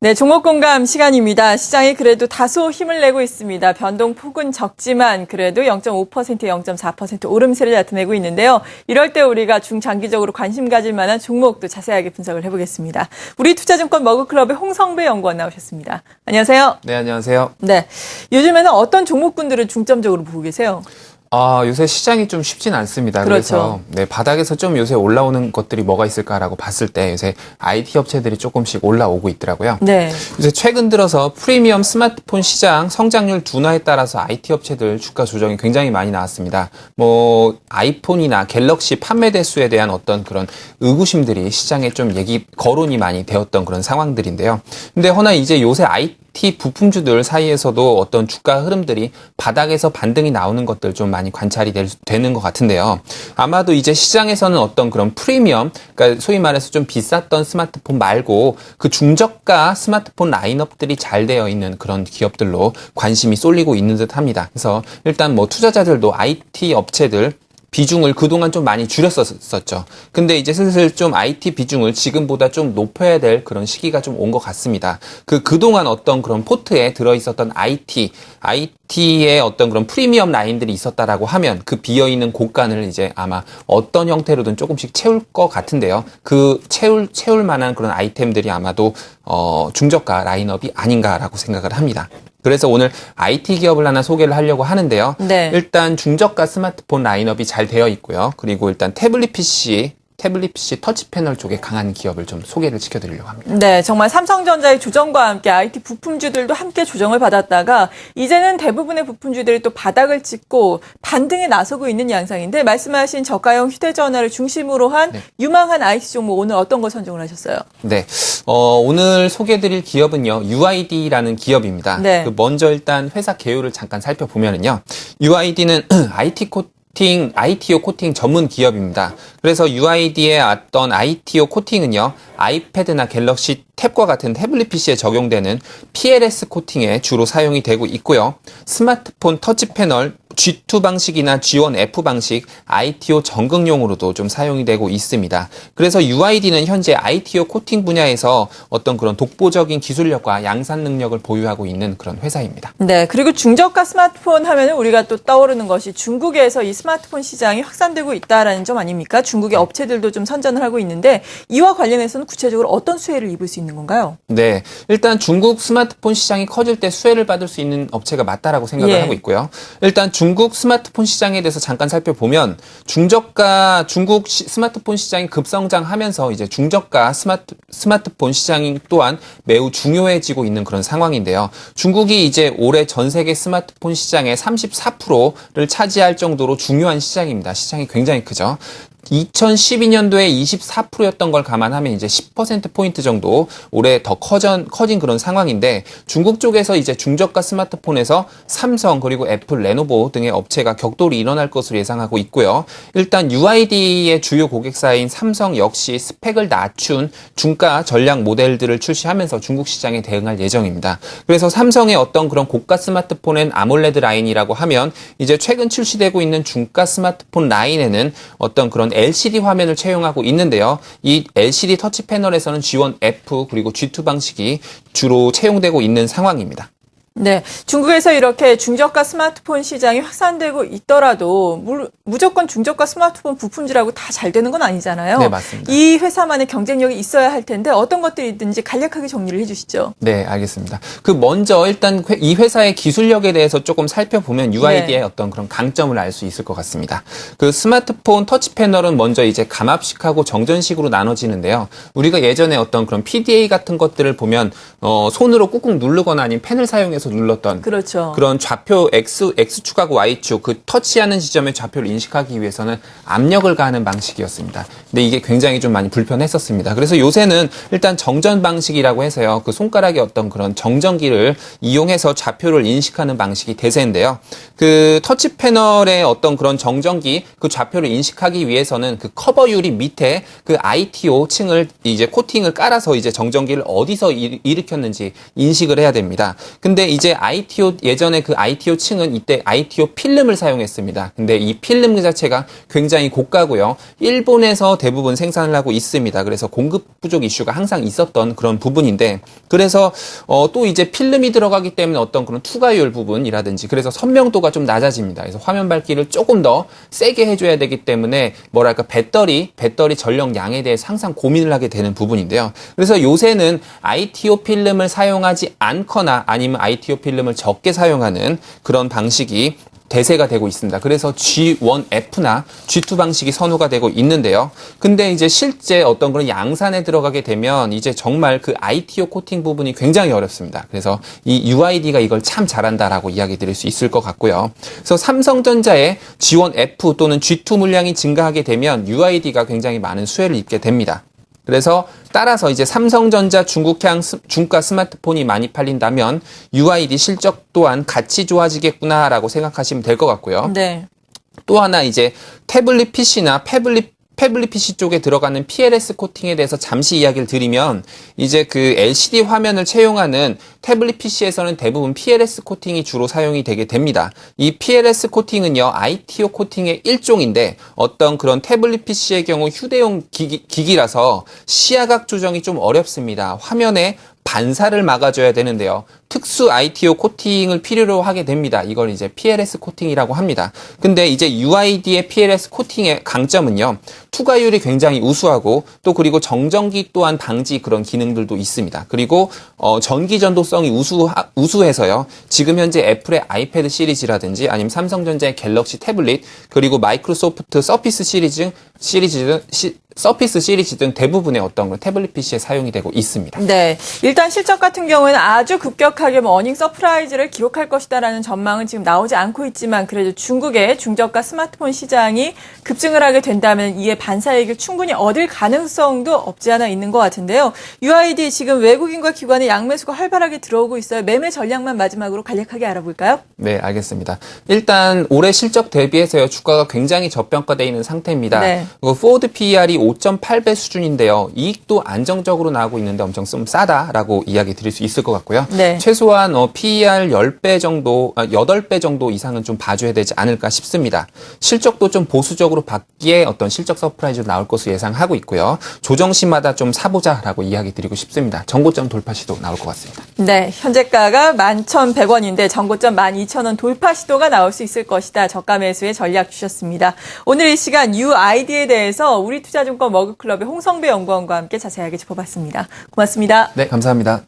네, 종목 공감 시간입니다. 시장이 그래도 다소 힘을 내고 있습니다. 변동폭은 적지만 그래도 0.5%, 0.4% 오름세를 나타내고 있는데요. 이럴 때 우리가 중장기적으로 관심 가질 만한 종목도 자세하게 분석을 해보겠습니다. 우리 투자증권 머그클럽의 홍성배 연구원 나오셨습니다. 안녕하세요. 네, 안녕하세요. 네, 요즘에는 어떤 종목군들을 중점적으로 보고 계세요? 요새 시장이 좀 쉽진 않습니다. 그렇죠. 그래서 바닥에서 좀 요새 올라오는 것들이 뭐가 있을까라고 봤을 때 요새 IT 업체들이 조금씩 올라오고 있더라고요. 네. 요새 최근 들어서 프리미엄 스마트폰 시장 성장률 둔화에 따라서 IT 업체들 주가 조정이 굉장히 많이 나왔습니다. 아이폰이나 갤럭시 판매 대수에 대한 어떤 그런 의구심들이 시장에 좀 거론이 많이 되었던 그런 상황들인데요. 근데 허나 이제 요새 IT 부품주들 사이에서도 어떤 주가 흐름들이 바닥에서 반등이 나오는 것들 좀 많이 관찰이 되는 것 같은데요. 아마도 이제 시장에서는 어떤 그런 프리미엄, 그러니까 소위 말해서 좀 비쌌던 스마트폰 말고 그 중저가 스마트폰 라인업들이 잘 되어 있는 그런 기업들로 관심이 쏠리고 있는 듯 합니다. 그래서 일단 투자자들도 IT 업체들 비중을 그동안 좀 많이 줄였었죠. 근데 이제 슬슬 좀 IT 비중을 지금보다 좀 높여야 될 그런 시기가 좀 온 것 같습니다. 그동안 어떤 그런 포트에 들어있었던 IT의 어떤 그런 프리미엄 라인들이 있었다라고 하면 그 비어있는 공간을 이제 아마 어떤 형태로든 조금씩 채울 것 같은데요. 채울 만한 그런 아이템들이 아마도, 중저가 라인업이 아닌가라고 생각을 합니다. 그래서 오늘 IT 기업을 하나 소개를 하려고 하는데요. 네. 일단 중저가 스마트폰 라인업이 잘 되어 있고요. 그리고 일단 태블릿 PC 터치 패널 쪽에 강한 기업을 좀 소개를 시켜드리려고 합니다. 네, 정말 삼성전자의 조정과 함께 IT 부품주들도 함께 조정을 받았다가 이제는 대부분의 부품주들이 또 바닥을 찍고 반등에 나서고 있는 양상인데 말씀하신 저가형 휴대전화를 중심으로 한 유망한 IT 종목 오늘 어떤 거 선정을 하셨어요? 네, 오늘 소개해드릴 기업은요, UID라는 기업입니다. 네. 먼저 일단 회사 개요를 잠깐 살펴보면은요, UID는 ITO 코팅 전문 기업입니다. 그래서 UID의 어떤 ITO 코팅은요, 아이패드나 갤럭시 탭과 같은 태블릿 PC에 적용되는 PLS 코팅에 주로 사용이 되고 있고요. 스마트폰 터치 패널 G2 방식이나 G1F 방식 ITO 전극용으로도 좀 사용이 되고 있습니다. 그래서 UID는 현재 ITO 코팅 분야에서 어떤 그런 독보적인 기술력과 양산 능력을 보유하고 있는 그런 회사입니다. 네, 그리고 중저가 스마트폰 하면 우리가 또 떠오르는 것이 중국에서 이 스마트폰 시장이 확산되고 있다라는 점 아닙니까? 중국의 업체들도 좀 선전을 하고 있는데 이와 관련해서는 구체적으로 어떤 수혜를 입을 수 있는 건가요? 네, 일단 중국 스마트폰 시장이 커질 때 수혜를 받을 수 있는 업체가 맞다라고 생각을 하고 있고요. 일단 중국 스마트폰 시장에 대해서 잠깐 살펴보면 중국 스마트폰 시장이 급성장하면서 이제 중저가 스마트폰 시장이 또한 매우 중요해지고 있는 그런 상황인데요. 중국이 이제 올해 전 세계 스마트폰 시장의 34%를 차지할 정도로 중요한 시장입니다. 시장이 굉장히 크죠. 2012년도에 24%였던 걸 감안하면 이제 10%포인트 정도 올해 더 커진 그런 상황인데 중국 쪽에서 이제 중저가 스마트폰에서 삼성 그리고 애플, 레노버 등의 업체가 격돌이 일어날 것으로 예상하고 있고요. 일단 UID의 주요 고객사인 삼성 역시 스펙을 낮춘 중가 전략 모델들을 출시하면서 중국 시장에 대응할 예정입니다. 그래서 삼성의 어떤 그런 고가 스마트폰엔 아몰레드 라인이라고 하면 이제 최근 출시되고 있는 중가 스마트폰 라인에는 어떤 그런 LCD 화면을 채용하고 있는데요. 이 LCD 터치 패널에서는 G1F 그리고 G2 방식이 주로 채용되고 있는 상황입니다. 네, 중국에서 이렇게 중저가 스마트폰 시장이 확산되고 있더라도 무조건 중저가 스마트폰 부품주라고 다 잘 되는 건 아니잖아요. 네, 맞습니다. 이 회사만의 경쟁력이 있어야 할 텐데 어떤 것들이 있든지 간략하게 정리를 해주시죠. 네, 알겠습니다. 먼저 일단 이 회사의 기술력에 대해서 조금 살펴보면 UID의 어떤 그런 강점을 알 수 있을 것 같습니다. 스마트폰 터치 패널은 먼저 이제 감압식하고 정전식으로 나눠지는데요. 우리가 예전에 어떤 그런 PDA 같은 것들을 보면 손으로 꾹꾹 누르거나 아니면 펜을 사용해서 눌렀던 그렇죠. 그런 좌표 X축하고 Y축 그 터치하는 지점의 좌표를 인식하기 위해서는 압력을 가하는 방식이었습니다. 근데 이게 굉장히 좀 많이 불편했었습니다. 그래서 요새는 일단 정전 방식이라고 해서요. 그 손가락의 어떤 그런 정전기를 이용해서 좌표를 인식하는 방식이 대세인데요. 그 터치 패널의 어떤 그런 정전기 그 좌표를 인식하기 위해서는 그 커버 유리 밑에 그 ITO 층을 이제 코팅을 깔아서 이제 정전기를 어디서 일으켰는지 인식을 해야 됩니다. 근데 이제 ITO 예전에 그 ITO 층은 이때 ITO 필름을 사용했습니다. 근데 이 필름 그 자체가 굉장히 고가고요. 일본에서 대부분 생산을 하고 있습니다. 그래서 공급 부족 이슈가 항상 있었던 그런 부분인데 그래서 또 이제 필름이 들어가기 때문에 어떤 그런 투과율 부분이라든지 그래서 선명도가 좀 낮아집니다. 그래서 화면 밝기를 조금 더 세게 해줘야 되기 때문에 뭐랄까 배터리 전력량에 대해서 항상 고민을 하게 되는 부분인데요. 그래서 요새는 ITO 필름을 사용하지 않거나 아니면 ITO 필름을 적게 사용하는 그런 방식이 대세가 되고 있습니다. 그래서 G1F나 G2 방식이 선호가 되고 있는데요. 근데 이제 실제 어떤 그런 양산에 들어가게 되면 이제 정말 그 ITO 코팅 부분이 굉장히 어렵습니다. 그래서 이 UID가 이걸 참 잘한다라고 이야기 드릴 수 있을 것 같고요. 그래서 삼성전자의 G1F 또는 G2 물량이 증가하게 되면 UID가 굉장히 많은 수혜를 입게 됩니다. 그래서 따라서 이제 삼성전자 중국향 중가 스마트폰이 많이 팔린다면 UID 실적 또한 같이 좋아지겠구나라고 생각하시면 될 것 같고요. 네. 또 하나 이제 태블릿 PC나 패블릿 PC 쪽에 들어가는 PLS 코팅에 대해서 잠시 이야기를 드리면 이제 그 LCD 화면을 채용하는 태블릿 PC에서는 대부분 PLS 코팅이 주로 사용이 되게 됩니다. 이 PLS 코팅은요, ITO 코팅의 일종인데 어떤 그런 태블릿 PC의 경우 휴대용 기기라서 시야각 조정이 좀 어렵습니다. 화면에 반사를 막아줘야 되는데요. 특수 ITO 코팅을 필요로 하게 됩니다. 이걸 이제 PLS 코팅이라고 합니다. 근데 이제 UID의 PLS 코팅의 강점은요. 투과율이 굉장히 우수하고 또 그리고 정전기 또한 방지 그런 기능들도 있습니다. 그리고 전기 전도성이 우수해서요. 지금 현재 애플의 아이패드 시리즈라든지 아니면 삼성전자의 갤럭시 태블릿 그리고 마이크로소프트 서피스 시리즈 등 대부분의 어떤 건 태블릿 PC에 사용이 되고 있습니다. 네. 일단 실적 같은 경우에는 아주 급격하게 어닝 서프라이즈를 기록할 것이다라는 전망은 지금 나오지 않고 있지만 그래도 중국의 중저가 스마트폰 시장이 급증을 하게 된다면 이에 반사이익을 충분히 얻을 가능성도 없지 않아 있는 것 같은데요. UID 지금 외국인과 기관의 양매수가 활발하게 들어오고 있어요. 매매 전략만 마지막으로 간략하게 알아볼까요? 네, 알겠습니다. 일단 올해 실적 대비해서요. 주가가 굉장히 저평가되어 있는 상태입니다. 네. 포워드 PER이 5.8배 수준인데요. 이익도 안정적으로 나오고 있는데 엄청 좀 싸다라고 이야기 드릴 수 있을 것 같고요. 네. 최소한 PER 10배 정도, 8배 정도 이상은 좀 봐줘야 되지 않을까 싶습니다. 실적도 좀 보수적으로 받기에 어떤 실적 서프라이즈도 나올 것으로 예상하고 있고요. 조정시마다 좀 사보자라고 이야기 드리고 싶습니다. 정고점 돌파 시도 나올 것 같습니다. 네, 현재가가 11,100원인데 정고점 12,000원 돌파 시도가 나올 수 있을 것이다. 저가 매수의 전략 주셨습니다. 오늘 이 시간 UID에 대해서 우리투자증권 머그클럽의 홍성배 연구원과 함께 자세하게 짚어봤습니다. 고맙습니다. 네, 감사합니다.